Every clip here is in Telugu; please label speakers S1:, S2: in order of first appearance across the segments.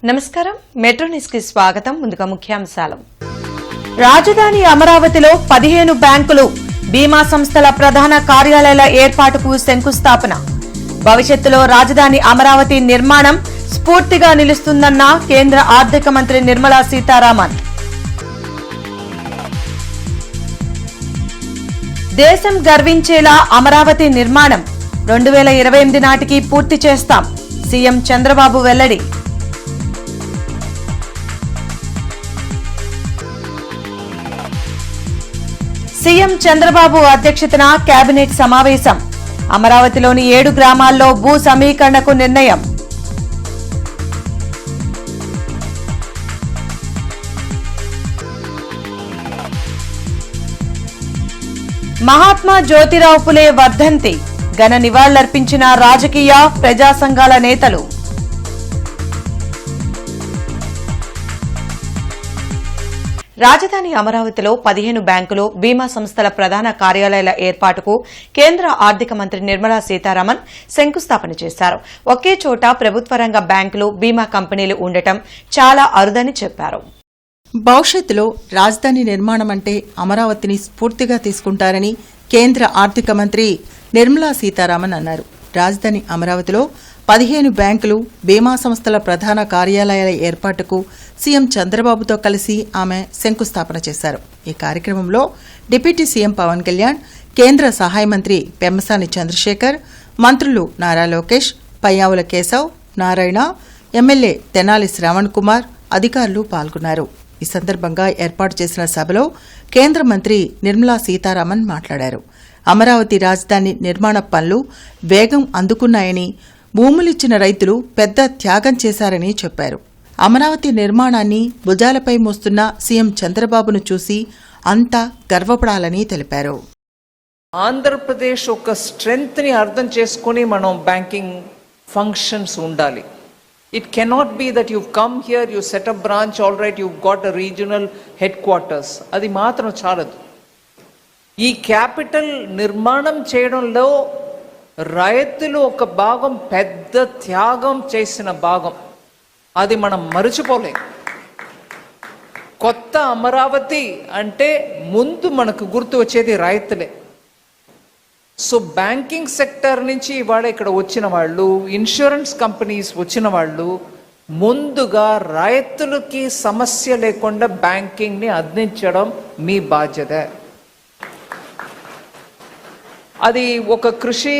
S1: నమస్కారం మెట్రో న్యూస్ కి స్వాగతం. ముందుగా ముఖ్యాంశాలు. రాజధాని అమరావతిలో 15 బ్యాంకులు, బీమా సంస్థల ప్రధాన కార్యాలయాల ఏర్పాటుకు శంకుస్థాపన. భవిష్యత్తులో రాజధాని అమరావతి నిర్మాణం స్ఫూర్తిగా నిలుస్తుందన్న కేంద్ర ఆర్థిక మంత్రి నిర్మలా సీతారామన్. దేశం గర్వించేలా అమరావతి నిర్మాణం 2028 నాటికి పూర్తి చేస్తాం. సీఎం చంద్రబాబు వెల్లడి. సీఎం చంద్రబాబు అధ్యక్షతన కేబినెట్ సమావేశం. అమరావతిలోని 7 గ్రామాల్లో భూ సమీకరణకు నిర్ణయం. మహాత్మా జ్యోతిరావు ఫులే వర్ధంతి. ఘన నివాళులర్పించిన రాజకీయ ప్రజా సంఘాల నేతలు. రాజధాని అమరావతిలో 15 బ్యాంకులు, బీమా సంస్థల ప్రధాన కార్యాలయాల ఏర్పాటుకు కేంద్ర ఆర్థిక మంత్రి నిర్మలా సీతారామన్ శంకుస్థాపన చేశారు. ఒకే చోట ప్రభుత్వ రంగ బ్యాంకులు, బీమా కంపెనీలు ఉండటం చాలా అరుదని చెప్పారు.
S2: భవిష్యత్తులో రాజధాని నిర్మాణం అంటే అమరావతిని స్ఫూర్తిగా తీసుకుంటారని కేంద్ర ఆర్థిక మంత్రి నిర్మలా సీతారామన్ అన్నారు. రాజధాని అమరావతిలో 15 బ్యాంకులు, బీమా సంస్థల ప్రధాన కార్యాలయాల ఏర్పాటుకు సీఎం చంద్రబాబుతో కలిసి ఆమె శంకుస్థాపన చేశారు. ఈ కార్యక్రమంలో డిప్యూటీ సీఎం పవన్ కళ్యాణ్, కేంద్ర సహాయ మంత్రి పెమ్మసాని చంద్రశేఖర్, మంత్రులు నారా లోకేష్, పయ్యావుల కేశవ్, నారాయణ, ఎమ్మెల్యే తెనాలి శ్రావణ్ కుమార్, అధికారులు పాల్గొన్నారు. ఈ సందర్భంగా ఏర్పాటు చేసిన సభలో కేంద్ర మంత్రి నిర్మలా సీతారామన్ మాట్లాడారు. అమరావతి రాజధాని నిర్మాణ పనులు వేగం అందుకున్నాయని, భూములిచ్చిన రైతులు పెద్ద త్యాగం చేశారని చెప్పారు. అమరావతి నిర్మాణాన్ని భుజాలపై మోస్తున్న సీఎం చంద్రబాబును చూసి అంతా గర్వపడాలని తెలిపారు.
S3: ఆంధ్రప్రదేశ్ ఒక స్ట్రెంగ్త్ ని అర్థం చేసుకుని మనం బ్యాంకింగ్ ఫంక్షన్స్ ఉండాలి. It cannot be that you've come here, you set a branch, all right, you've got a regional headquarters. అది మాత్రం చాలదు. ఈ క్యాపిటల్ నిర్మాణం చేయడంలో రైతులు ఒక భాగం, పెద్ద త్యాగం చేసిన భాగం, అది మనం మరచిపోలేం. కొత్త అమరావతి అంటే ముందు మనకు గుర్తు వచ్చేది రైతులే. సో బ్యాంకింగ్ సెక్టర్ నుంచి ఇవాళ ఇక్కడ వచ్చిన వాళ్ళు, ఇన్సూరెన్స్ కంపెనీస్ వచ్చిన వాళ్ళు ముందుగా రైతులకి సమస్య లేకుండా బ్యాంకింగ్ని అందించడం మీ బాధ్యత. అది ఒక కృషి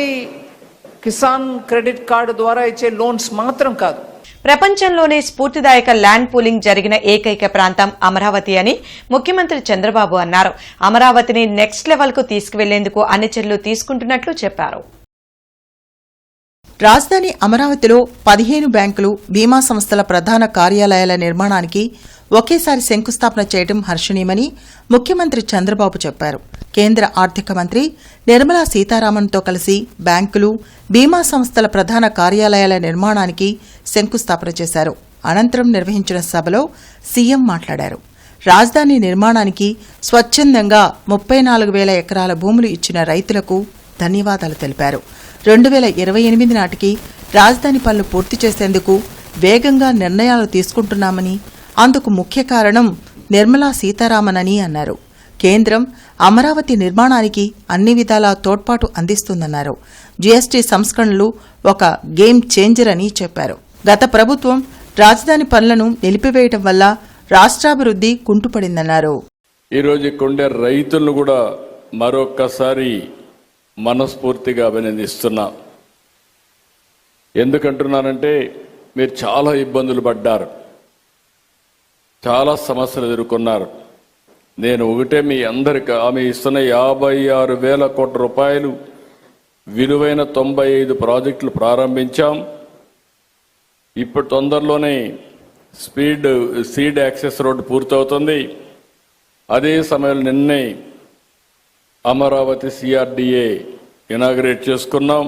S3: కిసాన్ క్రెడిట్ కార్డు ద్వారా ఇచ్చే లోన్స్ మాత్రం కాదు.
S1: ప్రపంచంలోనే స్ఫూర్తిదాయక ల్యాండ్ పూలింగ్ జరిగిన ఏకైక ప్రాంతం అమరావతి అని ముఖ్యమంత్రి చంద్రబాబు అన్నారు. అమరావతిని నెక్స్ట్ లెవెల్ కు తీసుకువెళ్లేందుకు అన్ని చర్యలు తీసుకుంటున్నట్లు చెప్పారు.
S2: రాజధాని అమరావతిలో 15 బ్యాంకులు, బీమా సంస్థల ప్రధాన కార్యాలయాల నిర్మాణానికి ఒకేసారి శంకుస్థాపన చేయడం హర్షణీయమని ముఖ్యమంత్రి చంద్రబాబు చెప్పారు. కేంద్ర ఆర్థిక మంత్రి నిర్మలా సీతారామన్తో కలిసి బ్యాంకులు, బీమా సంస్థల ప్రధాన కార్యాలయాల నిర్మాణానికి శంకుస్థాపన చేశారు. అనంతరం నిర్వహించిన సభలో సీఎం మాట్లాడారు. రాజధాని నిర్మాణానికి స్వచ్ఛందంగా 34,000 ఎకరాల భూములు ఇచ్చిన రైతులకు ధన్యవాదాలు తెలిపారు. 2028 నాటికి రాజధాని పనులు పూర్తి చేసేందుకు వేగంగా నిర్ణయాలు తీసుకుంటున్నామని, అందుకు ముఖ్య కారణం నిర్మలా సీతారామన్ అని అన్నారు. కేంద్రం అమరావతి నిర్మాణానికి అన్ని విధాలా తోడ్పాటు అందిస్తుందన్నారు. జీఎస్టీ సంస్కరణలు ఒక గేమ్ చేంజర్ అని చెప్పారు. గత ప్రభుత్వం రాజధాని పనులను నిలిపివేయడం వల్ల రాష్ట్రాభివృద్ధి కుంటుపడిందన్నారు.
S4: ఈరోజు ఇక్కడుండే రైతులను కూడా మరొక్కసారి మనస్ఫూర్తిగా అభినందిస్తున్నా. ఎందుకంటున్నానంటే మీరు చాలా ఇబ్బందులు పడ్డారు, చాలా సమస్యలు ఎదుర్కొన్నారు. నేను ఒకటే మీ అందరికి ఆమె ఇస్తున్న 56,000 కోట్ల రూపాయలు విలువైన 95 ప్రాజెక్టులు ప్రారంభించాం. ఇప్పుడు తొందరలోనే సీడ్ యాక్సెస్ రోడ్డు పూర్తవుతుంది. అదే సమయంలో నిన్నే అమరావతి సిఆర్డీఏ ఇనాగ్రేట్ చేసుకున్నాం.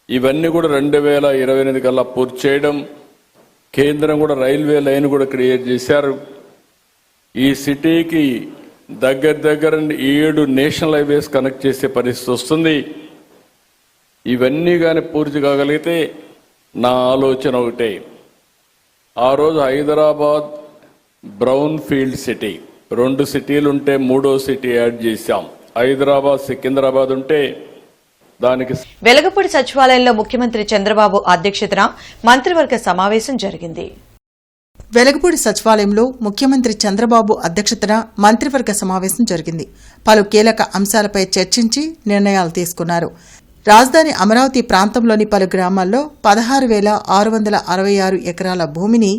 S4: ఇవన్నీ కూడా 2028 కల్లా పూర్తి చేయడం. కేంద్రం కూడా రైల్వే లైన్ కూడా క్రియేట్ చేశారు. ఈ సిటీకి దగ్గర 7 నేషనల్ హైవేస్ కనెక్ట్ చేసే పరిస్థితి వస్తుంది. ఇవన్నీ కానీ పూర్తి కాగలిగితే నా ఆలోచన ఒకటే, ఆ రోజు హైదరాబాద్ బ్రౌన్ ఫీల్డ్ సిటీ, 2 సిటీలు ఉంటే 3వ సిటీ యాడ్ చేశాం. హైదరాబాద్ సికింద్రాబాద్ ఉంటే దానికి
S1: వెలగపూడి సచివాలయంలో ముఖ్యమంత్రి చంద్రబాబు అధ్యక్షతన మంత్రివర్గ సమావేశం జరిగింది.
S2: వెలగపూడి సచివాలయంలో ముఖ్యమంత్రి చంద్రబాబు అధ్యక్షతన మంత్రివర్గ సమావేశం జరిగింది. పలు కీలక అంశాలపై చర్చించి నిర్ణయాలు తీసుకున్నారు. రాజధాని అమరావతి ప్రాంతంలోని పలు గ్రామాల్లో 16,666 ఎకరాల భూమిని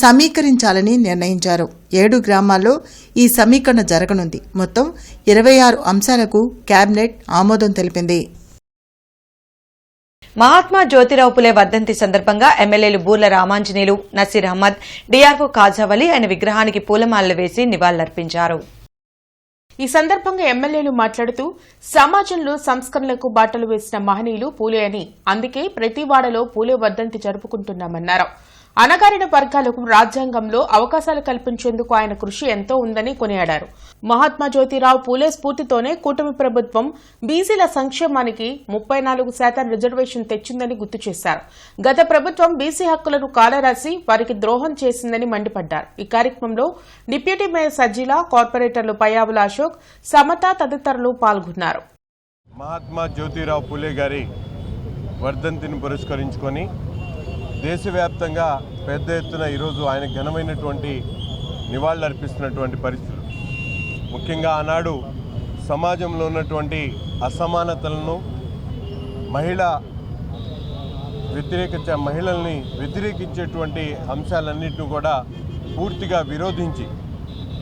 S2: సమీకరించాలని నిర్ణయించారు. 7 గ్రామాల్లో ఈ సమీకరణ జరగనుంది. మొత్తం 26 అంశాలకు కేబినెట్ ఆమోదం తెలిపింది.
S1: మహాత్మా జ్యోతిరావు పులే వర్ధంతి సందర్భంగా ఎమ్మెల్యేలు బూర్ల రామాంజనేయులు, నసీర్ అహ్మద్, డీఆర్ఓ కాజావలి ఆయన విగ్రహానికి పూలమాలలు వేసి నివాళులర్పించారు.
S5: ఈ సందర్భంగా ఎమ్మెల్యేలు మాట్లాడుతూ సమాజంలో సంస్కరణలకు బాటలు వేసిన మహనీయులు పూలే అని, అందుకే ప్రతి వాడలో పూలే వర్ధంతి జరుపుకుంటున్నామన్నారు. అణగారిన వర్గాలకు రాజ్యాంగంలో అవకాశాలు కల్పించేందుకు ఆయన కృషి ఎంతో ఉందని కొనియాడారు. మహాత్మా జ్యోతిరావు పూలే స్ఫూర్తితోనే కూటమి ప్రభుత్వం బీసీల సంక్షేమానికి 34% రిజర్వేషన్ తెచ్చిందని గుర్తు చేశారు. గత ప్రభుత్వం బీసీ హక్కులను కాలరాసి వారికి ద్రోహం చేసిందని మండిపడ్డారు. ఈ కార్యక్రమంలో డిప్యూటీ మేయర్ సజ్జిలా, కార్పొరేటర్లు పయ్యావుల అశోక్, సమత తదితరులు పాల్గొన్నారు.
S6: మహాత్మా జ్యోతిరావు పూలే గారి వర్ధంతిని పురస్కరించుకొని దేశవ్యాప్తంగా పెద్ద ఎత్తున ఈరోజు ఆయన ఘనమైనటువంటి నివాళులు అర్పిస్తున్నటువంటి పరిస్థితులు. ముఖ్యంగా ఆనాడు సమాజంలో ఉన్నటువంటి అసమానతలను, మహిళల్ని వ్యతిరేకించేటువంటి అంశాలన్నింటినీ కూడా పూర్తిగా విరోధించి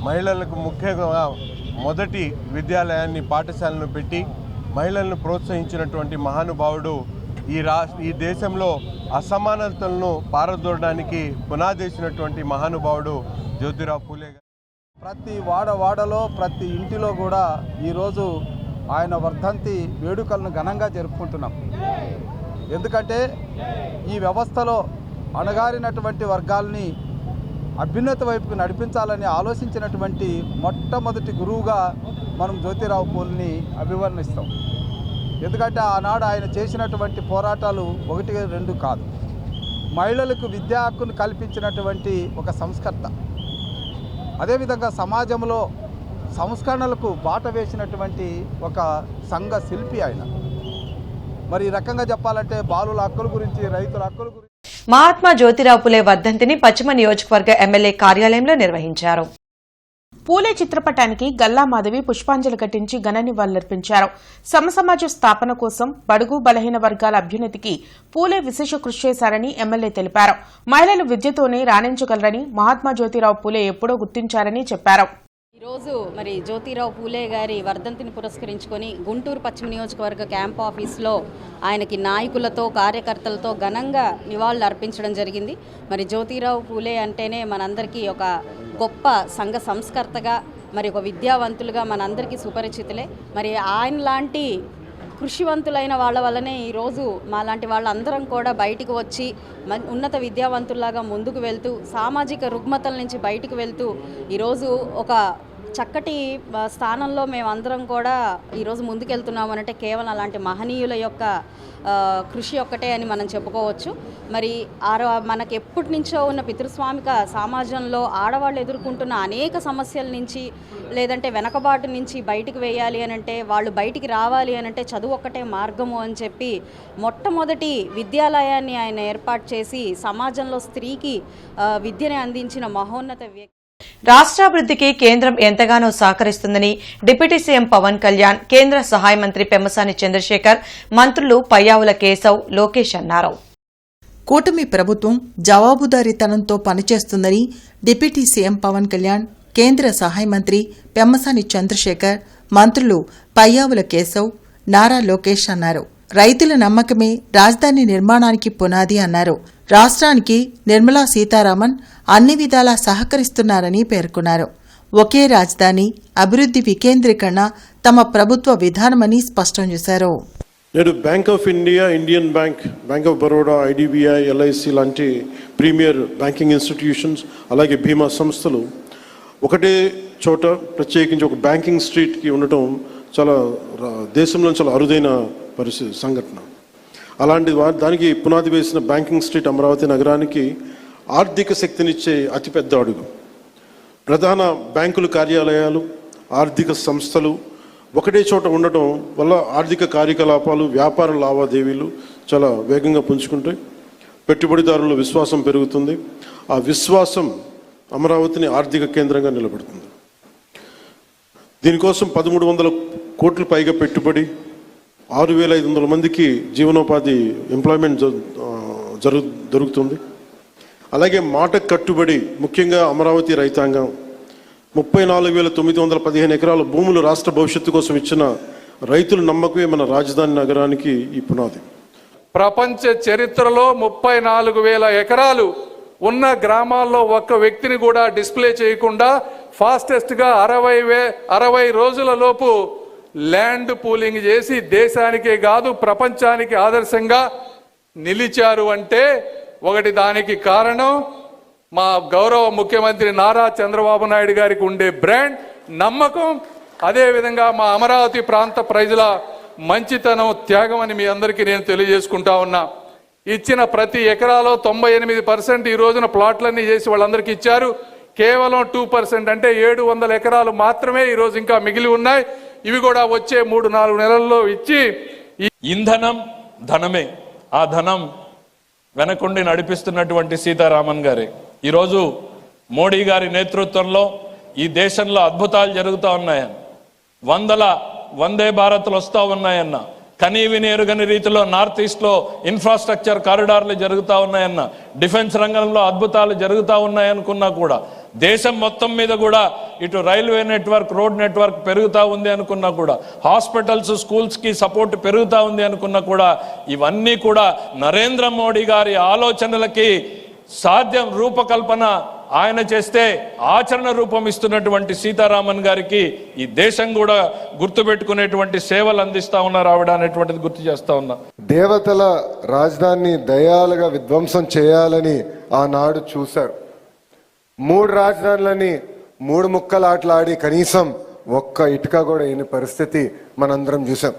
S6: మహిళలకు ముఖ్యంగా మొదటి విద్యాలయాన్ని, పాఠశాలను పెట్టి మహిళలను ప్రోత్సహించినటువంటి మహానుభావుడు ఈ దేశంలో అసమానతలను పారదోడడానికి పునాదేసినటువంటి మహానుభావుడు జ్యోతిరావు పూలే.
S7: ప్రతి వాడలో ప్రతి ఇంటిలో కూడా ఈరోజు ఆయన వర్ధంతి వేడుకలను ఘనంగా జరుపుకుంటున్నాం. ఎందుకంటే ఈ వ్యవస్థలో అణగారినటువంటి వర్గాల్ని అభ్యున్నత వైపుకు నడిపించాలని ఆలోచించినటువంటి మొట్టమొదటి గురువుగా మనం జ్యోతిరావు పూలేని అభివర్ణిస్తాం. ఎందుకంటే ఆనాడు ఆయన చేసినటువంటి పోరాటాలు 1-2 కాదు. మహిళలకు విద్యా హక్కును కల్పించినటువంటి ఒక సంస్కర్త. అదేవిధంగా సమాజంలో సంస్కరణలకు బాట వేసినటువంటి ఒక సంఘ శిల్పి ఆయన. మరి ఈ రకంగా చెప్పాలంటే బాలుల హక్కుల గురించి, రైతుల హక్కుల గురించి.
S1: మహాత్మా జ్యోతిరావు పులే వర్ధంతిని పశ్చిమ నియోజకవర్గ ఎమ్మెల్యే కార్యాలయంలో నిర్వహించారు.
S5: పూలే చిత్రపటానికి గల్లా మాధవి పుష్పాంజలి ఘటించి ఘన నివాళులర్పించారు. సమసమాజ స్థాపన కోసం బడుగు బలహీన వర్గాల అభ్యున్నతికి పూలే విశేష కృషి చేశారని ఎమ్మెల్యే తెలిపారు. మహిళలు విద్యతోనే రాణించగలరని మహాత్మా జ్యోతిరావు పూలే ఎప్పుడో గుర్తించారని చెప్పారు.
S8: ఈరోజు మరి జ్యోతిరావు పూలే గారి వర్ధంతిని పురస్కరించుకొని గుంటూరు పశ్చిమ నియోజకవర్గ క్యాంప్ ఆఫీస్లో ఆయనకి నాయకులతో, కార్యకర్తలతో ఘనంగా నివాళులు అర్పించడం జరిగింది. మరి జ్యోతిరావు పూలే అంటేనే మనందరికీ ఒక గొప్ప సంఘ సంస్కర్తగా, మరి ఒక విద్యావంతులుగా మనందరికీ సుపరిచితులే. మరి ఆయన లాంటి కృషివంతులైన వాళ్ళ వల్లనే ఈరోజు మాలాంటి వాళ్ళందరం కూడా బయటికి వచ్చి ఉన్నత విద్యావంతుల్లాగా ముందుకు వెళ్తూ, సామాజిక రుగ్మతల నుంచి బయటికి వెళ్తూ ఈరోజు ఒక చక్కటి స్థానంలో మేమందరం కూడా ఈరోజు ముందుకెళ్తున్నాము అంటే కేవలం అలాంటి మహనీయుల యొక్క కృషి ఒక్కటే అని మనం చెప్పుకోవచ్చు. మరి మనకు ఎప్పటి నుంచో ఉన్న పితృస్వామిక సమాజంలో ఆడవాళ్ళు ఎదుర్కొంటున్న అనేక సమస్యల నుంచి, లేదంటే వెనకబాటు నుంచి బయటికి వేయాలి అని అంటే, వాళ్ళు బయటికి రావాలి అని అంటే చదువు ఒక్కటే మార్గము అని చెప్పి మొట్టమొదటి విద్యాలయాన్ని ఆయన ఏర్పాటు చేసి సమాజంలో స్త్రీకి విద్యని అందించిన మహోన్నత వ్యక్తి.
S1: రాష్ట్రాభివృద్ధికి కేంద్రం ఎంతగానో సహకరిస్తుందని డిప్యూటీ సీఎం పవన్ కళ్యాణ్, కేంద్ర సహాయ మంత్రి పెమ్మసాని చంద్రశేఖర్, మంత్రులు పయ్యావుల కేశవ్, లోకేష్ అన్నారు.
S2: కూటమి ప్రభుత్వం జవాబుదారీతనంతో పనిచేస్తుందని డిప్యూటీ సీఎం పవన్ కళ్యాణ్, కేంద్ర సహాయ మంత్రి పెమ్మసాని చంద్రశేఖర్, మంత్రులు పయ్యావుల కేశవ్, నారా లోకేష్ అన్నారు. రైతుల నమ్మకమే రాజధాని నిర్మాణానికి పునాది అన్నారు. రాష్ట్రానికి నిర్మలా సీతారామన్ అన్ని విధాలా సహకరిస్తున్నారని పేర్కొన్నారు. ఒకే రాజధాని, అభివృద్ధి వికేంద్రీకరణ తమ ప్రభుత్వ విధానమని స్పష్టం చేశారు.
S9: నేడు bank of India, Indian bank, bank of Baroda, IDBI, LIC లాంటి ప్రీమియర్ బ్యాంకింగ్ ఇన్స్టిట్యూషన్స్, అలాగే బీమా సంస్థలు ఒకటే చోట ప్రత్యేకించి ఒక బ్యాంకింగ్ స్ట్రీట్కి ఉండటం చాలా దేశంలో చాలా అరుదైన సంఘటన. అలాంటి దానికి పునాది వేసిన బ్యాంకింగ్ స్ట్రీట్ అమరావతి నగరానికి ఆర్థిక శక్తినిచ్చే అతిపెద్ద అడుగు. ప్రధాన బ్యాంకుల కార్యాలయాలు, ఆర్థిక సంస్థలు ఒకటే చోట ఉండటం వల్ల ఆర్థిక కార్యకలాపాలు, వ్యాపార లావాదేవీలు చాలా వేగంగా పుంజుకుంటాయి. పెట్టుబడిదారుల విశ్వాసం పెరుగుతుంది. ఆ విశ్వాసం అమరావతిని ఆర్థిక కేంద్రంగా నిలబెడుతుంది. దీనికోసం 1300 కోట్ల పైగా పెట్టుబడి, 6500 మందికి జీవనోపాధి ఎంప్లాయ్మెంట్ జరుగుతుంది. అలాగే మాట కట్టుబడి ముఖ్యంగా అమరావతి రైతాంగం 34,915 ఎకరాల భూములు రాష్ట్ర భవిష్యత్తు కోసం ఇచ్చిన రైతుల నమ్మకమే మన రాజధాని నగరానికి ఈ పునాది.
S10: ప్రపంచ చరిత్రలో 34,000 ఎకరాలు ఉన్న గ్రామాల్లో ఒక్క వ్యక్తిని కూడా డిస్ప్లే చేయకుండా ఫాస్టెస్ట్గా 60 రోజుల లోపు ల్యాండ్ పూలింగ్ చేసి దేశానికే కాదు ప్రపంచానికి ఆదర్శంగా నిలిచారు అంటే ఒకటి దానికి కారణం మా గౌరవ ముఖ్యమంత్రి నారా చంద్రబాబు నాయుడు గారికి ఉండే బ్రాండ్, నమ్మకం, అదేవిధంగా మా అమరావతి ప్రాంత ప్రజల మంచితనం, త్యాగం అని మీ అందరికీ నేను తెలియజేసుకుంటా ఉన్నా. ఇచ్చిన ప్రతి ఎకరాలో 98% ఈ రోజున ప్లాట్లన్నీ చేసి వాళ్ళందరికీ ఇచ్చారు. కేవలం 2% అంటే 700 ఎకరాలు మాత్రమే ఈరోజు ఇంకా మిగిలి ఉన్నాయి. ఇవి కూడా వచ్చే 3-4 నెలల్లో ఇచ్చి,
S11: ఇంధనం ధనమే, ఆ ధనం వెనకుండి నడిపిస్తున్నటువంటి సీతారామన్ గారే. ఈరోజు మోడీ గారి నేతృత్వంలో ఈ దేశంలో అద్భుతాలు జరుగుతూ ఉన్నాయన్న, వందే భారత్లు వస్తూ ఉన్నాయన్న, కనీవిని ఎరుగని రీతిలో నార్త్ ఈస్ట్లో ఇన్ఫ్రాస్ట్రక్చర్ కారిడార్లు జరుగుతూ ఉన్నాయన్న, డిఫెన్స్ రంగంలో అద్భుతాలు జరుగుతూ ఉన్నాయనుకున్నా కూడా, దేశం మొత్తం మీద కూడా ఇటు రైల్వే నెట్వర్క్, రోడ్ నెట్వర్క్ పెరుగుతూ ఉంది అనుకున్నా కూడా, హాస్పిటల్స్, స్కూల్స్కి సపోర్ట్ పెరుగుతూ ఉంది అనుకున్నా కూడా, ఇవన్నీ కూడా నరేంద్ర మోడీ గారి ఆలోచనలకి సాధ్యం రూపకల్పన ఆయన చేస్తే ఆచరణ రూపం ఇస్తున్నటువంటి సీతారామన్ గారికి ఈ దేశం కూడా గుర్తుపెట్టుకునేటువంటి సేవలు అందిస్తా ఉన్నారు ఆవిడ అనేటువంటిది గుర్తు చేస్తా ఉన్నా.
S12: దేవతల రాజధానిని దయాలుగా విధ్వంసం చేయాలని ఆనాడు చూశారు. 3 రాజధానులని 3 ముక్కలాటలాడి కనీసం ఒక్క ఇటుక కూడా అయిన పరిస్థితి మనందరం చూసాం.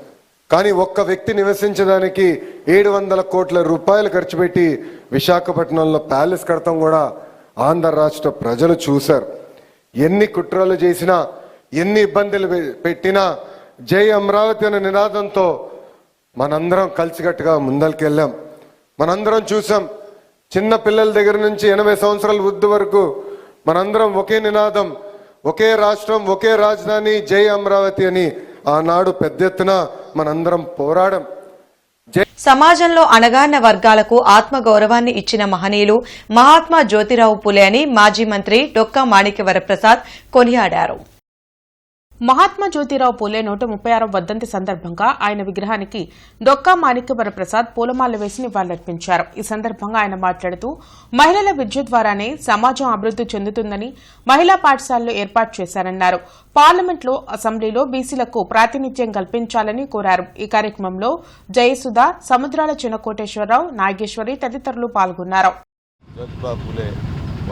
S12: కానీ ఒక్క వ్యక్తి నివసించడానికి 700 కోట్ల రూపాయలు ఖర్చు పెట్టి విశాఖపట్నంలో ప్యాలెస్ కడతాం కూడా ఆంధ్ర రాష్ట్ర ప్రజలు చూశారు. ఎన్ని కుట్రలు చేసినా, ఎన్ని ఇబ్బందులు పెట్టినా జై అమరావతి అనే నినాదంతో మనందరం కలిసికట్టుగా ముందరికెళ్ళాం. మనందరం చూసాం, చిన్న పిల్లల దగ్గర నుంచి 80 సంవత్సరాల వృద్ధి వరకు మనందరం ఒకే నినాదం, ఒకే రాష్ట్రం, ఒకే రాజధాని, జై అమరావతి అని ఆనాడు పెద్ద ఎత్తున మనందరం పోరాడం.
S1: సమాజంలో అణగారిన వర్గాలకు ఆత్మగౌరవాన్ని ఇచ్చిన మహనీయులు మహాత్మా జ్యోతిరావు పూలే అని మాజీ మంత్రి డొక్కా మాణిక్యవరప్రసాద్ కొనియాడారు.
S5: మహాత్మా జ్యోతిరావు పూలే 136వ వర్ధంతి సందర్భంగా ఆయన విగ్రహానికి డొక్కా మాణిక్యవరప్రసాద్ పూలమాల వేసి నివాళులర్పించారు. ఈ సందర్భంగా ఆయన మాట్లాడుతూ మహిళల విద్య ద్వారానే సమాజం అభివృద్ది చెందుతుందని మహిళా పాఠశాలలు ఏర్పాటు చేశారన్నారు. పార్లమెంట్లో, అసెంబ్లీలో బీసీలకు ప్రాతినిధ్యం కల్పించాలని కోరారు. ఈ కార్యక్రమంలో జయసుధ, సముద్రాల చిన్నకోటేశ్వరరావు, నాగేశ్వరి తదితరులు పాల్గొన్నారు.
S13: జ్యోతిరావు పూలే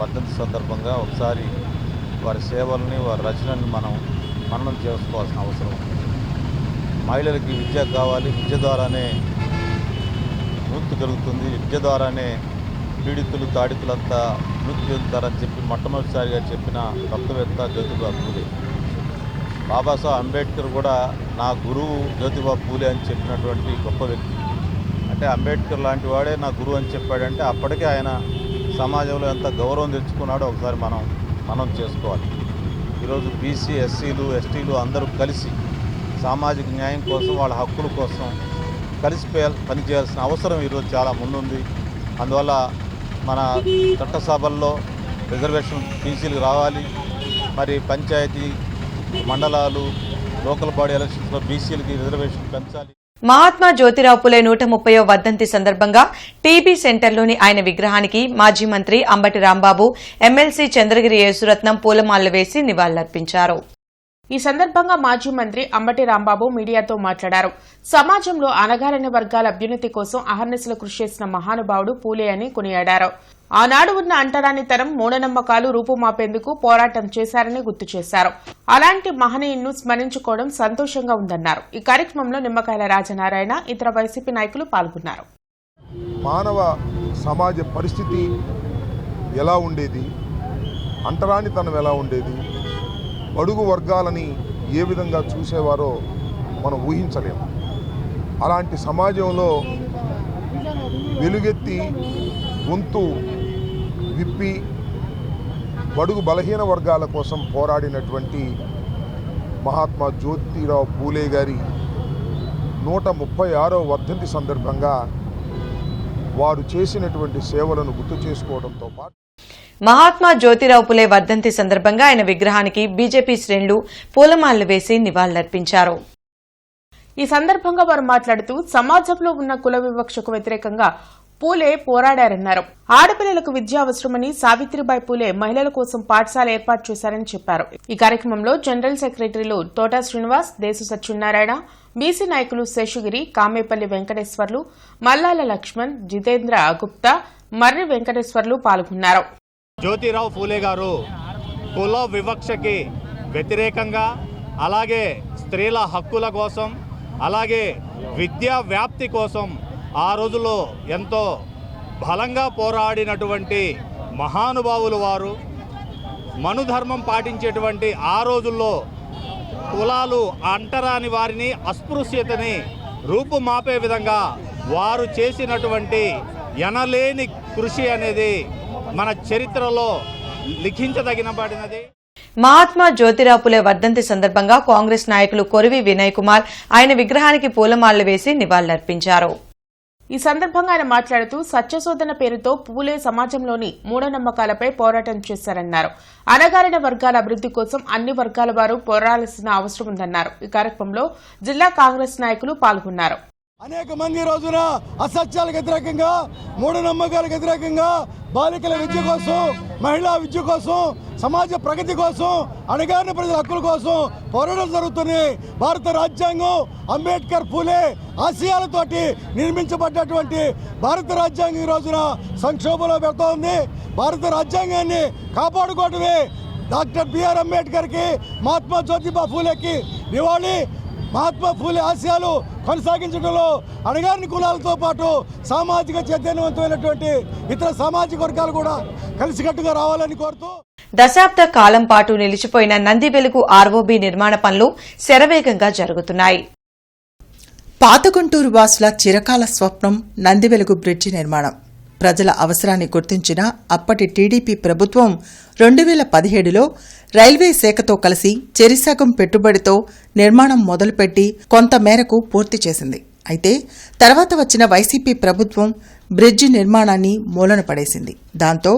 S13: వర్ధంతి సందర్భంగా ఒకసారి వారి సేవల్ని, వారి రచనల్ని మనం చేసుకోవాల్సిన అవసరం ఉంది. మహిళలకి విద్య కావాలి, విద్య ద్వారానే విముక్తి కలుగుతుంది, విద్య ద్వారానే పీడితులు, తాడితులంతా విముక్తి చెందుతారని చెప్పి మొట్టమొదటిసారిగా చెప్పిన తత్వవేత్త జ్యోతిబా పూలే. బాబాసాహెబ్ అంబేద్కర్ కూడా నా గురువు జ్యోతిబా పూలే అని చెప్పినటువంటి గొప్ప వ్యక్తి. అంటే అంబేద్కర్ లాంటి వాడే నా గురువు అని చెప్పాడంటే అప్పటికే ఆయన సమాజంలో ఎంత గౌరవం తెచ్చుకున్నాడో ఒకసారి మనం చేసుకోవాలి. ఈరోజు బీసీ, ఎస్సీలు, ఎస్టీలు అందరూ కలిసి సామాజిక న్యాయం కోసం, వాళ్ళ హక్కుల కోసం కలిసి పనిచేయాల్సిన అవసరం ఈరోజు చాలా ముందుంది. అందువల్ల మన చట్టసభల్లో రిజర్వేషన్ బీసీలకు రావాలి. మరి పంచాయతీ, మండలాలు, లోకల్ బాడీ ఎలక్షన్స్లో బీసీలకి రిజర్వేషన్ పెంచాలి.
S1: మహాత్మా జ్యోతిరావు పూలే 130వ వర్ధంతి సందర్భంగా టీబీ సెంటర్లోని ఆయన విగ్రహానికి మాజీ మంత్రి అంబటి రాంబాబు, ఎమ్మెల్సీ చంద్రగిరి యేసురత్నం పూలమాలలు వేసి నివాళులర్పించారు.
S5: ఈ సందర్భంగా మాజీ మంత్రి అంబటి రాంబాబు మీడియాతో మాట్లాడారు. సమాజంలో అణగారిన వర్గాల అభ్యున్నతి కోసం అహర్నిశలు కృషి చేసిన మహానుభావుడు పూలే అని కొనియాడారు. ఆనాడు ఉన్న అంటరానితనం, మూఢనమ్మకాలు రూపుమాపేందుకు పోరాటం చేశారని గుర్తు చేశారు. అలాంటి మహనీయులను స్మరించుకోవడం సంతోషంగా ఉందన్నారు. ఈ కార్యక్రమంలో నిమ్మకాయల రాజనారాయణ, ఇతర వైసీపీ నాయకులు పాల్గొన్నారు.
S14: మానవ సమాజ పరిస్థితి ఎలా ఉండేది, అంటరానితనం ఎలా ఉండేది, బడుగు వర్గాలని ఏ విధంగా చూసేవారో మనం ఊహించలేము. అలాంటి సమాజంలో వెలుగెత్తి గొంతు విప్పి బడుగు బలహీన వర్గాల కోసం పోరాడినటువంటి మహాత్మా జ్యోతిరావు పూలే గారి 136వ వర్ధంతి సందర్భంగా వారు చేసినటువంటి సేవలను గుర్తు చేసుకోవడంతో పాటు
S1: మహాత్మా జ్యోతిరావు పులే వర్ధంతి సందర్భంగా ఆయన విగ్రహానికి బీజేపీ శ్రేణులు పూలమాలలు వేసి నివాళులర్పించారు.
S5: ఈ సందర్భంగా వారు మాట్లాడుతూ సమాజంలో ఉన్న కుల వివక్షకు వ్యతిరేకంగా పూలే పోరాడారన్నారు. ఆడపిల్లలకు విద్య అవసరమని సావిత్రిబాయి పూలే మహిళల కోసం పాఠశాల ఏర్పాటు చేశారని చెప్పారు. ఈ కార్యక్రమంలో జనరల్ సెక్రటరీలు తోటా శ్రీనివాస్, దేశు సత్యనారాయణ, బీసీ నాయకులు శేషగిరి, కామేపల్లి వెంకటేశ్వర్లు, మల్లాల లక్ష్మణ్, జితేంద్ర గుప్తా, మర్రి వెంకటేశ్వర్లు పాల్గొన్నారు.
S15: జ్యోతిరావు పూలే గారు కుల వివక్షకి వ్యతిరేకంగా, అలాగే స్త్రీల హక్కుల కోసం, అలాగే విద్యా వ్యాప్తి కోసం ఆ రోజుల్లో ఎంతో బలంగా పోరాడినటువంటి మహానుభావులు వారు. మనుధర్మం పాటించేటువంటి ఆ రోజుల్లో కులాలు అంటరాని వారిని, అస్పృశ్యతని రూపుమాపే విధంగా వారు చేసినటువంటి ఎనలేని కృషి అనేది మన చరిత్రలో లిఖించదగినబడినది.
S1: మహాత్మా జ్యోతిరావు పులే వర్ధంతి సందర్భంగా కాంగ్రెస్ నాయకులు కొరివి వినయ్ కుమార్ ఆయన విగ్రహానికి పూలమాలలు వేసి నివాళులర్పించారు.
S5: ఈ సందర్భంగా ఆయన మాట్లాడుతూ సత్యశోధన పేరుతో పూలే సమాజంలోని మూఢనమ్మకాలపై పోరాటం చేశారన్నారు. అణగారిన వర్గాల అభివృద్ది కోసం అన్ని వర్గాల వారు పోరాడాల్సిన అవసరం ఉందన్నారు. ఈ కార్యక్రమంలో జిల్లా కాంగ్రెస్ నాయకులు పాల్గొన్నారు.
S16: అనేక మంది రోజున అసత్యాలకు వ్యతిరేకంగా, మూఢనమ్మకాలకు వ్యతిరేకంగా, బాలికల విద్య కోసం, మహిళా విద్య కోసం, సమాజ ప్రగతి కోసం, అణగారిన ప్రజల హక్కుల కోసం పోరాటం జరుగుతుంది. భారత రాజ్యాంగం అంబేద్కర్ పూలే ఆశయాలతోటి నిర్మించబడ్డటువంటి భారత రాజ్యాంగం ఈ రోజున సంక్షోభంలో పెడతా ఉంది. భారత రాజ్యాంగాన్ని కాపాడుకోవడమే డాక్టర్ బిఆర్ అంబేద్కర్కి, మహాత్మా జ్యోతిబా పూలేకి నివాళి. మహాత్మా పూలే ఆశయాలు కొనసాగించడంలో అణగారిన కులాలతో పాటు సామాజిక చైతన్యవంతమైనటువంటి ఇతర సామాజిక వర్గాలు కూడా కలిసికట్టుగా రావాలని కోరుతూ
S1: దశాబ్ద కాలం పాటు నిలిచిపోయిన నంది వెలుగు ఆర్ఓబీ నిర్మాణ పనులు శరవేగంగా జరుగుతున్నాయి.
S2: పాత గుంటూరు వాసుల చిరకాల స్వప్నం నంది వెలుగు బ్రిడ్జి నిర్మాణం. ప్రజల అవసరాన్ని గుర్తించిన అప్పటి టీడీపీ ప్రభుత్వం 2017లో రైల్వే శాఖతో కలిసి చెరిసగం పెట్టుబడితో నిర్మాణం మొదలుపెట్టి కొంత మేరకు పూర్తి చేసింది. అయితే తర్వాత వచ్చిన వైసీపీ ప్రభుత్వం బ్రిడ్జి నిర్మాణాన్ని మూలన పడేసింది. దాంతో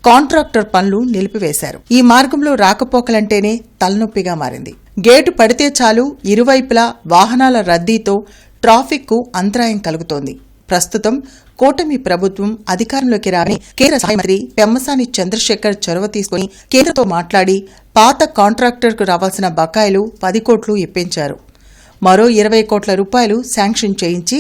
S2: కాంట్రాక్టర్ పనులు నిలిపివేశారు. ఈ మార్గంలో రాకపోకలంటేనే తలనొప్పిగా మారింది. గేటు పడితే చాలు ఇరువైపులా వాహనాల రద్దీతో ట్రాఫిక్కు అంతరాయం కలుగుతోంది. ప్రస్తుతం కూటమి ప్రభుత్వం అధికారంలోకి రాని కేంద్ర సహాయ మంత్రి పెమ్మసాని చంద్రశేఖర్ చొరవ తీసుకుని కేంద్రంతో మాట్లాడి పాత కాంట్రాక్టర్కు రావాల్సిన బకాయిలు 10 కోట్లు ఇప్పించారు. మరో 20 కోట్ల రూపాయలు శాంక్షన్ చేయించి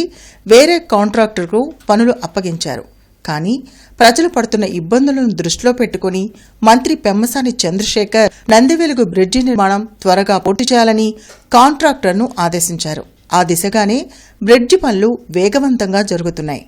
S2: వేరే కాంట్రాక్టర్కు పనులు అప్పగించారు. కానీ ప్రజలు పడుతున్న ఇబ్బందులను దృష్టిలో పెట్టుకుని మంత్రి పెమ్మసాని చంద్రశేఖర్ నందివెలుగు బ్రిడ్జి నిర్మాణం త్వరగా పూర్తి చేయాలని కాంట్రాక్టర్ను ఆదేశించారు. ఆ దిశగానే బ్రిడ్జి పనులు వేగవంతంగా జరుగుతున్నాయి.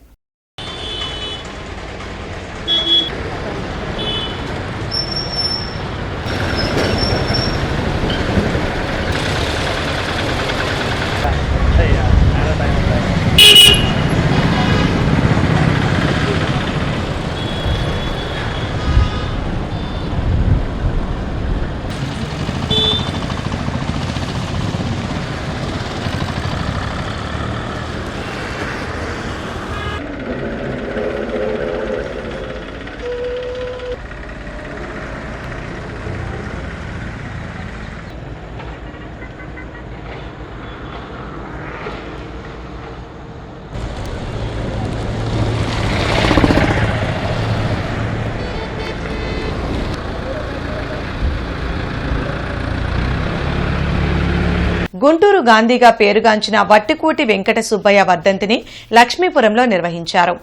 S1: గుంటూరు గాంధీగా పేరుగాంచిన వట్టికూటి వెంకట సుబ్బయ్య వర్ధంతిని లక్ష్మీపురంలో నిర్వహించారు.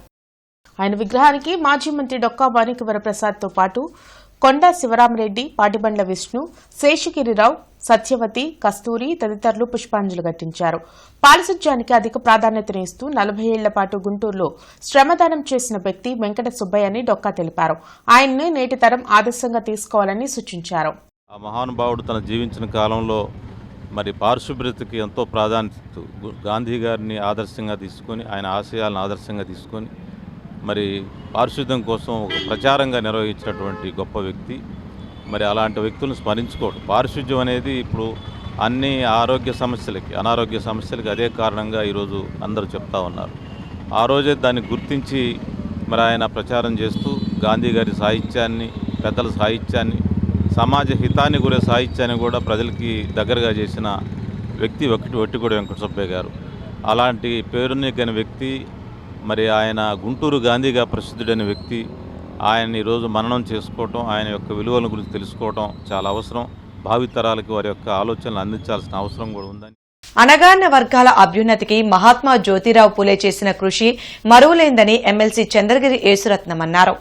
S5: ఆయన విగ్రహానికి మాజీ మంత్రి డొక్కా మాణిక్య వరప్రసాద్తో పాటు కొండా శివరామరెడ్డి, పాటిబండ్ల విష్ణు, శేషగిరిరావు, సత్యవతి, కస్తూరి తదితరులు పుష్పాంజలి ఘటించారు. పారిశుధ్యానికి అధిక ప్రాధాన్యతనిస్తూ 40 ఏళ్ల పాటు గుంటూరులో శ్రమదానం చేసిన వ్యక్తి వెంకట సుబ్బయ్య అని డొక్కా తెలిపారు. ఆయన్ని నేటి తరం ఆదర్శంగా తీసుకోవాలని సూచించారు.
S13: ఆ మహానుభావుడు తన జీవించిన కాలంలో మరి పారిశుభ్రతకి ఎంతో ప్రాధాన్యత, గాంధీ గారిని ఆదర్శంగా తీసుకొని, ఆయన ఆశయాలను ఆదర్శంగా తీసుకొని మరి పారిశుద్ధ్యం కోసం ఒక ప్రచారంగా నిర్వహించినటువంటి గొప్ప వ్యక్తి. మరి అలాంటి వ్యక్తులను స్మరించుకోవడం, పారిశుద్ధ్యం అనేది ఇప్పుడు అన్ని ఆరోగ్య సమస్యలకి, అనారోగ్య సమస్యలకి అదే కారణంగా ఈరోజు అందరూ చెప్తా ఉన్నారు. ఆ రోజే దాన్ని గుర్తించి మరి ఆయన ప్రచారం చేస్తూ గాంధీ గారి సాహిత్యాన్ని, పెద్దల సాహిత్యాన్ని, సమాజ హితాన్ని గురే సాహిత్యాన్ని కూడా ప్రజలకి దగ్గరగా చేసిన వ్యక్తి వట్టికోడి వెంకట సుబ్బయ్య గారు. అలాంటి పేరునికైన వ్యక్తి, మరి ఆయన గుంటూరు గాంధీగా ప్రసిద్ధుడైన వ్యక్తి. ఆయన్ని ఈరోజు మననం చేసుకోవటం, ఆయన యొక్క విలువల గురించి తెలుసుకోవటం చాలా అవసరం. భావితరాలకు వారి యొక్క ఆలోచనలు అందించాల్సిన అవసరం కూడా ఉందని.
S1: అణగారిన వర్గాల అభ్యున్నతికి మహాత్మా జ్యోతిరావు పూలే చేసిన కృషి మరువలేందని ఎమ్మెల్సీ చంద్రగిరి యేసురత్నం అన్నారు.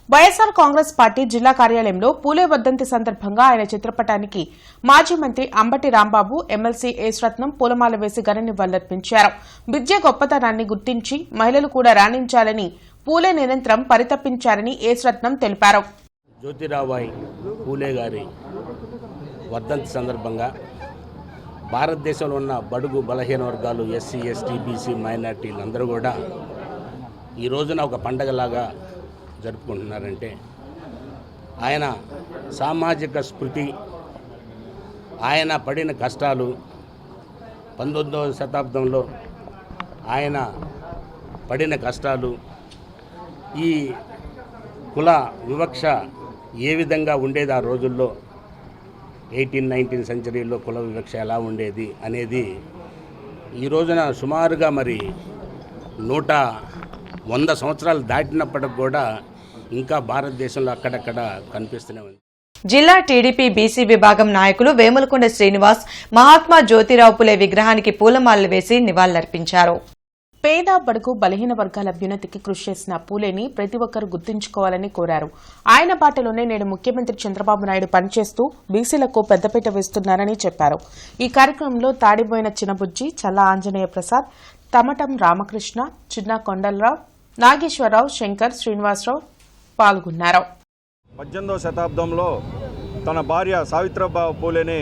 S5: వైఎస్సార్ కాంగ్రెస్ పార్టీ జిల్లా కార్యాలయంలో పూలే వర్ధంతి సందర్భంగా ఆయన చిత్రపటానికి మాజీ మంత్రి అంబటి రాంబాబు, ఎమ్మెల్సీ యేసురత్నం పూలమాల వేసి ఘన నివాళులర్పించారు. విద్య గొప్పతనాన్ని గుర్తించి మహిళలు కూడా రాణించాలని పూలే నిరంతరం పరితపించారని యేసురత్నం తెలిపారు.
S17: జ్యోతిరావుబాయి పూలే గారి వర్ధంతి సందర్భంగా భారతదేశంలో ఉన్న బడుగు బలహీన వర్గాలు, ఎస్సీ, ఎస్టీ, బీసీ, మైనార్టీలు అందరూ కూడా ఈ రోజున ఒక పండగలాగా జరుపుకుంటున్నారంటే ఆయన సామాజిక స్ఫృతి, ఆయన పడిన కష్టాలు, 19వ శతాబ్దంలో ఆయన పడిన కష్టాలు, ఈ కుల వివక్ష ఏ విధంగా ఉండేది ఆ రోజుల్లో, 18-19 సెంచరీలో కుల వివక్ష ఎలా ఉండేది అనేది ఈ రోజున సుమారుగా మరి 100 సంవత్సరాలు దాటినప్పటికి కూడా ఇంకా భారతదేశంలో అక్కడక్కడ కనిపిస్తూనే ఉంది.
S1: జిల్లా టీడీపీ బీసీ విభాగం నాయకులు వేములకొండ శ్రీనివాస్ మహాత్మా జ్యోతిరావు పూలే విగ్రహానికి పూలమాలలు వేసి నివాళులర్పించారు.
S5: పేద, బడుగు, బలహీన వర్గాల అభ్యున్నతికి కృషి చేసిన పూలేని ప్రతి ఒక్కరూ గుర్తుంచుకోవాలని కోరారు. ఆయన బాటలోనే నేడు ముఖ్యమంత్రి చంద్రబాబు నాయుడు పనిచేస్తూ బీసీలకు పెద్దపీట వేస్తున్నారని చెప్పారు. ఈ కార్యక్రమంలో తాడిబోయిన చినబుజ్జి, చల్లా ఆంజనేయ ప్రసాద్, తమటం రామకృష్ణ, చిన్న కొండలరావు, నాగేశ్వరరావు, శంకర్, శ్రీనివాసరావు పాల్గొన్నారు.
S6: 18వ శతాబ్దంలో తన భార్య సావిత్రిబాయి పూలేని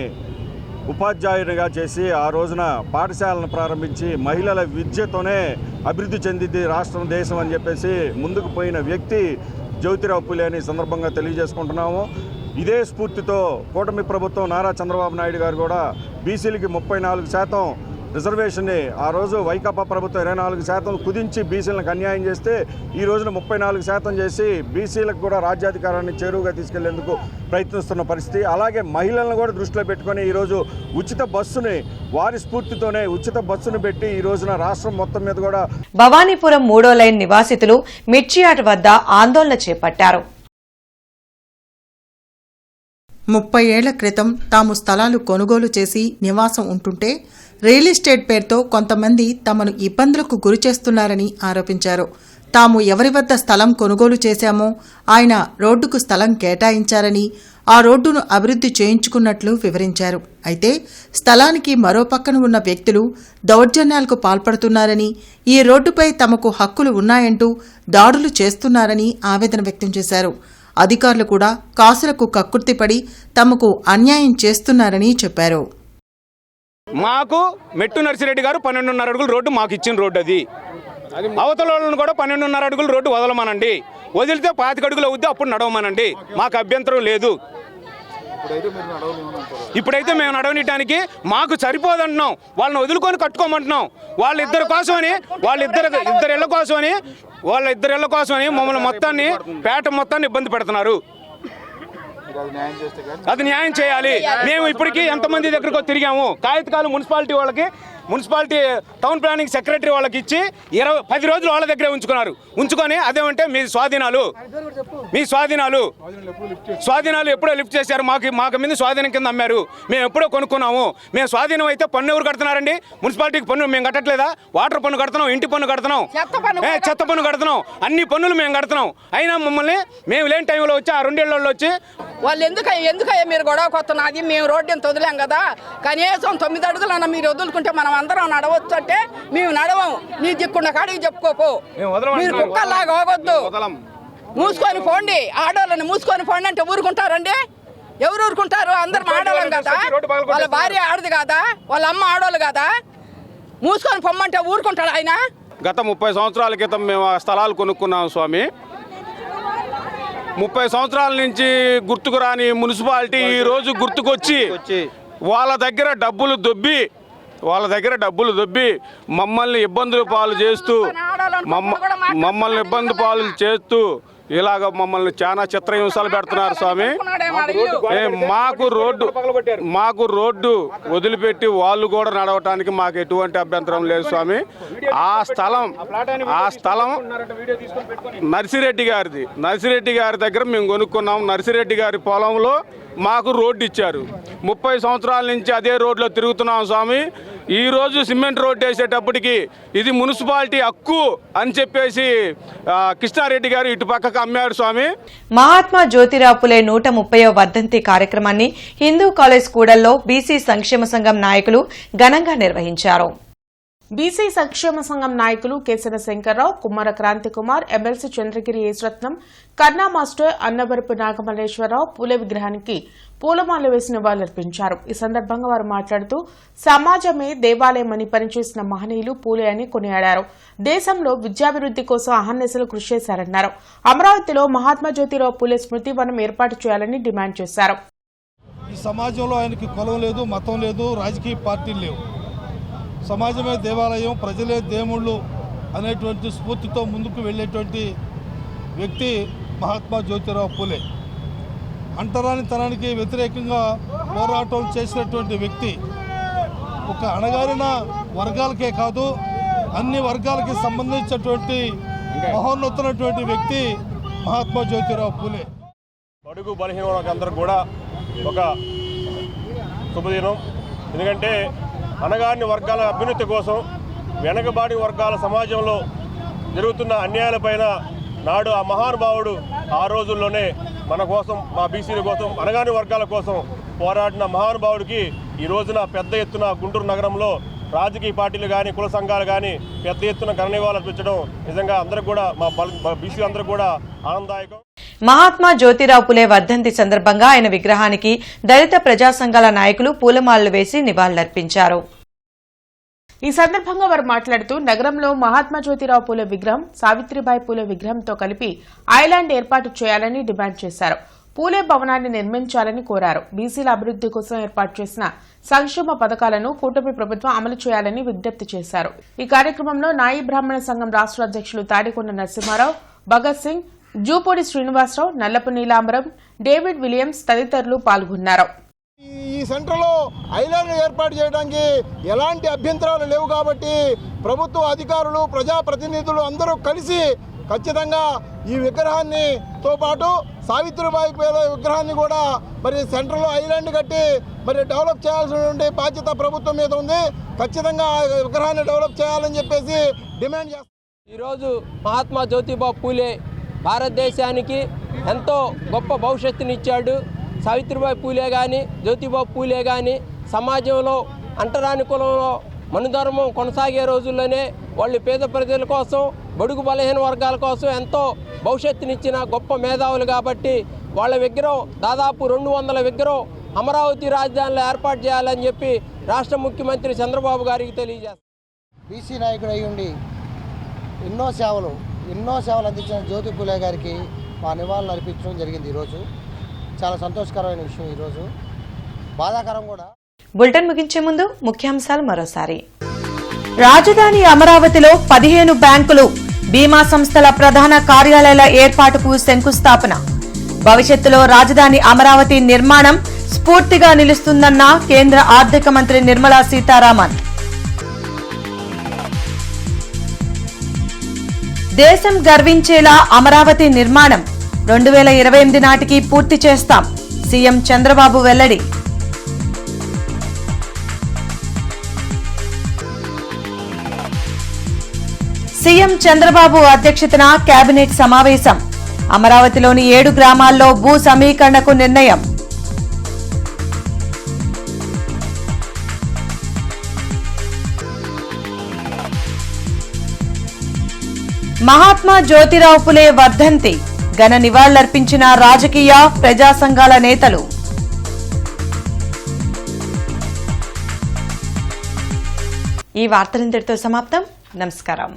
S6: ఉపాధ్యాయునిగా చేసి ఆ రోజున పాఠశాలను ప్రారంభించి మహిళల విద్యతోనే అభివృద్ధి చెందింది రాష్ట్రం, దేశం అని చెప్పేసి ముందుకు పోయిన వ్యక్తి జ్యోతిరావు పూలే అని సందర్భంగా తెలియజేసుకుంటున్నాము. ఇదే స్ఫూర్తితో కూటమి ప్రభుత్వం నారా చంద్రబాబు నాయుడు గారు కూడా బీసీలకి 34% రిజర్వేషన్ని ఆ రోజు వైకాపా ప్రభుత్వం 24% కుదించి బీసీలకు అన్యాయం చేస్తే ఈ రోజున 34% చేసి బీసీలకు కూడా రాజ్యాధికారాన్ని చేరువుగా తీసుకెళ్లేందుకు ప్రయత్నిస్తున్న పరిస్థితి. అలాగే మహిళలను కూడా దృష్టిలో పెట్టుకొని ఈరోజు ఉచిత బస్సుని, వారి స్ఫూర్తితోనే ఉచిత బస్సును పెట్టి ఈ రోజున రాష్ట్రం మొత్తం మీద కూడా
S1: భవానీపురం 3వ లైన్ నివాసితులు మిర్చియాట్ వద్ద ఆందోళన చేపట్టారు.
S2: 30 ఏళ్ల క్రితం తాము స్థలాలు కొనుగోలు చేసి నివాసం ఉంటుంటే రియల్ ఎస్టేట్ పేరుతో కొంతమంది తమను ఇబ్బందులకు గురి చేస్తున్నారని ఆరోపించారు. తాము ఎవరి వద్ద స్థలం కొనుగోలు చేశామో ఆయన రోడ్డుకు స్థలం కేటాయించారని, ఆ రోడ్డును అభివృద్ధి చేయించుకున్నట్లు వివరించారు. అయితే స్థలానికి మరో పక్కన ఉన్న వ్యక్తులు దౌర్జన్యాలకు పాల్పడుతున్నారని, ఈ రోడ్డుపై తమకు హక్కులు ఉన్నాయంటూ దాడులు చేస్తున్నారని ఆవేదన వ్యక్తం చేశారు. అధికారులు కూడా కాసులకు కక్కుర్తిపడి తమకు అన్యాయం చేస్తున్నారని చెప్పారు.
S18: మాకు మెట్టు నర్సిరెడ్డి గారు 12.5 అడుగులు రోడ్డు మాకు ఇచ్చిన రోడ్డు, అది అవతల వాళ్ళను కూడా 12.5 అడుగులు రోడ్డు వదలమనండి, వదిలితే 25 అడుగులు అవుద్ది అప్పుడు నడవమనండి, మాకు అభ్యంతరం లేదు. ఇప్పుడైతే మేము నడవనిటానికి మాకు సరిపోదంటున్నాం, వాళ్ళని వదులుకొని కట్టుకోమంటున్నాం. వాళ్ళిద్దరి ఇళ్ళ కోసమని మమ్మల్ని మొత్తాన్ని, పేట మొత్తాన్ని ఇబ్బంది పెడుతున్నారు. అది న్యాయం చేయాలి. మేము ఇప్పటికీ ఎంతమంది దగ్గరకు తిరిగాము, కాగితకాలు మున్సిపాలిటీ వాళ్ళకి మున్సిపాలిటీ టౌన్ ప్లానింగ్ సెక్రటరీ వాళ్ళకి ఇచ్చి 10 రోజులు వాళ్ళ దగ్గరే ఉంచుకొని అదేమంటే మీ స్వాధీనాలు ఎప్పుడో లిఫ్ట్ చేశారు. మాకు మీద స్వాధీనం కింద అమ్మారు. మేము ఎప్పుడో కొనుక్కున్నాము. మేము స్వాధీనం అయితే పన్ను ఎవరు కడుతున్నారండి? మున్సిపాలిటీకి పన్ను మేము కట్టట్లేదా? వాటర్ పన్ను కడుతున్నాం, ఇంటి పన్ను కడుతున్నాం, చెత్త పన్ను కడుతున్నాం, అన్ని పన్నులు మేము కడుతున్నాం. అయినా మమ్మల్ని మేము లేని టైంలో వచ్చి ఆ 2 ఏళ్లలో వచ్చి
S19: వాళ్ళు ఎందుకయ్యా మీరు గొడవ కొత్తనాది? మేము రోడ్డు ఎంత వదిలేం కదా, కనీసం 9 అడుగులన్నా మీరు వదులుకుంటే మనం అందరం నడవచ్చు అంటే మేము నడవము. నీ దిక్కున్న కాడికి చెప్పుకోపో. మీరు కుక్కలాగా పోగొద్దు. మూసుకొని పోండి, ఆడవాళ్ళని మూసుకొని పోండి అంటే ఊరుకుంటారండి? ఎవరు ఊరుకుంటారు? అందరం ఆడవాళ్ళం కదా, వాళ్ళ భార్య ఆడదు కదా, వాళ్ళ అమ్మ ఆడవాళ్ళు కదా. మూసుకొని పొమ్మంటే ఊరుకుంటాడు ఆయన?
S18: గత 30 సంవత్సరాల క్రితం మేము ఆ స్థలాలు కొనుక్కున్నాం స్వామి. 30 సంవత్సరాల నుంచి గుర్తుకు రాని మున్సిపాలిటీ ఈ రోజు గుర్తుకొచ్చి వాళ్ళ దగ్గర డబ్బులు దొబ్బి మమ్మల్ని ఇబ్బందుల పాలు చేస్తూ ఇలాగ మమ్మల్ని చాలా చిత్రహింసలు పెడుతున్నారు స్వామి. మాకు రోడ్డు వదిలిపెట్టి వాళ్ళు కూడా నడవటానికి మాకు ఎటువంటి అభ్యంతరం లేదు స్వామి. ఆ స్థలం నర్సిరెడ్డి గారి దగ్గర మేము కొనుక్కున్నాం. నర్సిరెడ్డి గారి పొలంలో మాకు రోడ్డు ఇచ్చారు. 30 సంవత్సరాల నుంచి అదే రోడ్లో తిరుగుతున్నాం స్వామి. ఈ రోజు సిమెంట్ రోడ్డు వేసేటప్పటికి ఇది మున్సిపాలిటీ హక్కు అని చెప్పేసి కృష్ణారెడ్డి గారు ఇటు పక్కకు అమ్మాడు స్వామి.
S1: మహాత్మా జ్యోతిరావు పులే 130వ వర్ధంతి కార్యక్రమాన్ని హిందూ కాలేజ్ కూడల్లో బీసీ సంక్షేమ సంఘం నాయకులు ఘనంగా నిర్వహించారు.
S5: బీసీ సంక్షేమ సంఘం నాయకులు కేసన శంకర్రావు, కుమ్మర క్రాంతి కుమార్, ఎమ్మెల్సీ చంద్రగిరి యేసరత్నం, కన్నా మాస్టర్, అన్నవరపు నాగమల్లేశ్వరరావు పూలే విగ్రహానికి పూలమాల వేసి నివాళులర్పించారు. ఈ సందర్భంగా వారు మాట్లాడుతూ సమాజమే దేవాలయమని పనిచేసిన మహనీయులు పూలే అని కొనియాడారు. దేశంలో విద్యాభివృద్ది కోసం అహర్నిశలు కృషి చేశారన్నారు. అమరావతిలో మహాత్మా జ్యోతిరావు పూలే స్మృతి వనం ఏర్పాటు చేయాలని డిమాండ్ చేశారు.
S16: ఈ సమాజంలో ఆయనకి కులం లేదు, మతం లేదు, రాజకీయ పార్టీలు లేవు. సమాజమే దేవాలయం, ప్రజలే దేవుళ్ళు అనేటువంటి స్ఫూర్తితో ముందుకు వెళ్ళేటువంటి వ్యక్తి మహాత్మా జ్యోతిరావు పూలే. అంటరానితనానికి వ్యతిరేకంగా పోరాటం చేసినటువంటి వ్యక్తి. ఒక అణగారిన వర్గాలకే కాదు, అన్ని వర్గాలకి సంబంధించినటువంటి మహోన్నతమైనటువంటి వ్యక్తి మహాత్మా జ్యోతిరావు పూలే.
S6: బడుగు బలహీన వర్గాలందరూ కూడా ఒక శుభదినం. ఎందుకంటే అణగారిన వర్గాల అభ్యున్నతి కోసం, వెనకబాడి వర్గాల సమాజంలో జరుగుతున్న అన్యాయాలపైన నాడు ఆ మహానుభావుడు ఆ రోజుల్లోనే మన కోసం, మా బీసీల కోసం, అణగారిన వర్గాల కోసం పోరాడిన మహానుభావుడికి ఈ రోజున పెద్ద ఎత్తున గుంటూరు నగరంలో రాజకీయ పార్టీలు కానీ కుల సంఘాలు కానీ పెద్ద ఎత్తున ఘన నివాళులు అర్పించడం నిజంగా అందరికి కూడా, మా బీసీ అందరికి కూడా ఆనందదాయకం.
S1: మహాత్మా జ్యోతిరావు పులే వర్ధంతి సందర్భంగా ఆయన విగ్రహానికి దళిత ప్రజా సంఘాల నాయకులు పూలమాలలు వేసి నివాళులర్పించారు.
S5: ఈ సందర్భంగా వారు మాట్లాడుతూ నగరంలో మహాత్మా జ్యోతిరావు పూలే విగ్రహం, సావిత్రిబాయి పూలే విగ్రహంతో కలిపి ఐలాండ్ ఏర్పాటు చేయాలని డిమాండ్ చేశారు. పూలే భవనాన్ని నిర్మించాలని కోరారు. బీసీల అభివృద్ది కోసం ఏర్పాటు చేసిన సంక్షేమ పథకాలను కూటమి ప్రభుత్వం అమలు చేయాలని విజ్ఞప్తి చేశారు. ఈ కార్యక్రమంలో నాయి బ్రాహ్మణ సంఘం రాష్ట్ర అధ్యక్షులు తాడికొండ నరసింహారావు, భగత్ సింగ్, జూపూడి శ్రీనివాసరావు, నల్లపు నీలాంబరం, డేవిడ్ విలియమ్స్ తదితరులు పాల్గొన్నారు.
S16: ఈ సెంటర్లో ఐలాండ్ ఏర్పాటు చేయడానికి ఎలాంటి అభ్యంతరాలు లేవు కాబట్టి ప్రభుత్వ అధికారులు, ప్రజాప్రతినిధులు అందరూ కలిసి ఖచ్చితంగా ఈ విగ్రహాన్నితో పాటు సావిత్రిబాయి పూలే విగ్రహాన్ని కూడా మరి సెంటర్లో ఐలాండ్ కట్టి మరి డెవలప్ చేయాల్సినటువంటి బాధ్యత ప్రభుత్వం మీద ఉంది. ఖచ్చితంగా విగ్రహాన్ని డెవలప్ చేయాలని చెప్పేసి డిమాండ్ చేస్తాం.
S20: ఈరోజు మహాత్మా జ్యోతిబా పూలే భారతదేశానికి ఎంతో గొప్ప భవిష్యత్తునిచ్చాడు. సావిత్రిబాయి పూలే కానీ, జ్యోతిబా పూలే కానీ సమాజంలో అంటరాని కులంలో మనుధర్మం కొనసాగే రోజుల్లోనే వాళ్ళు పేద ప్రజల కోసం, బడుగు బలహీన వర్గాల కోసం ఎంతో భవిష్యత్తునిచ్చిన గొప్ప మేధావులు కాబట్టి వాళ్ళ విగ్రహం, దాదాపు 200 విగ్రహం అమరావతి రాజధానిలో ఏర్పాటు చేయాలని చెప్పి రాష్ట్ర ముఖ్యమంత్రి చంద్రబాబు గారికి తెలియజేస్తారు.
S21: బీసీ నాయకుడు అయి ఉండి ఎన్నో సేవలు అందించిన జ్యోతి పూలే గారికి మా నివాళులు అర్పించడం జరిగింది. ఈరోజు చాలా సంతోషకరమైన విషయం, ఈరోజు బాధాకరం కూడా.
S1: బులెటిన్ ముగించే ముందు ముఖ్యాంశాలు మరోసారి. రాజధాని అమరావతిలో 15 బ్యాంకులు, బీమా సంస్థల ప్రధాన కార్యాలయాల ఏర్పాటుకు శంకుస్థాపన. భవిష్యత్తులో రాజధాని అమరావతి నిర్మాణం స్ఫూర్తిగా నిలుస్తుందన్న కేంద్ర ఆర్థిక మంత్రి నిర్మలా సీతారామన్. దేశం గర్వించేలా అమరావతి నిర్మాణం 2028 నాటికి పూర్తి చేస్తాం సీఎం చంద్రబాబు వెల్లడి. సీఎం చంద్రబాబు అధ్యక్షతన కేబినెట్ సమావేశం. అమరావతిలోని 7 గ్రామాల్లో భూ సమీకరణకు నిర్ణయం. మహాత్మా జ్యోతిరావు ఫులే వర్ధంతి ఘన నివాళులర్పించిన రాజకీయ ప్రజా సంఘాల నేతలు. ఈ వార్తలింతటితో సమాప్తం. నమస్కారం.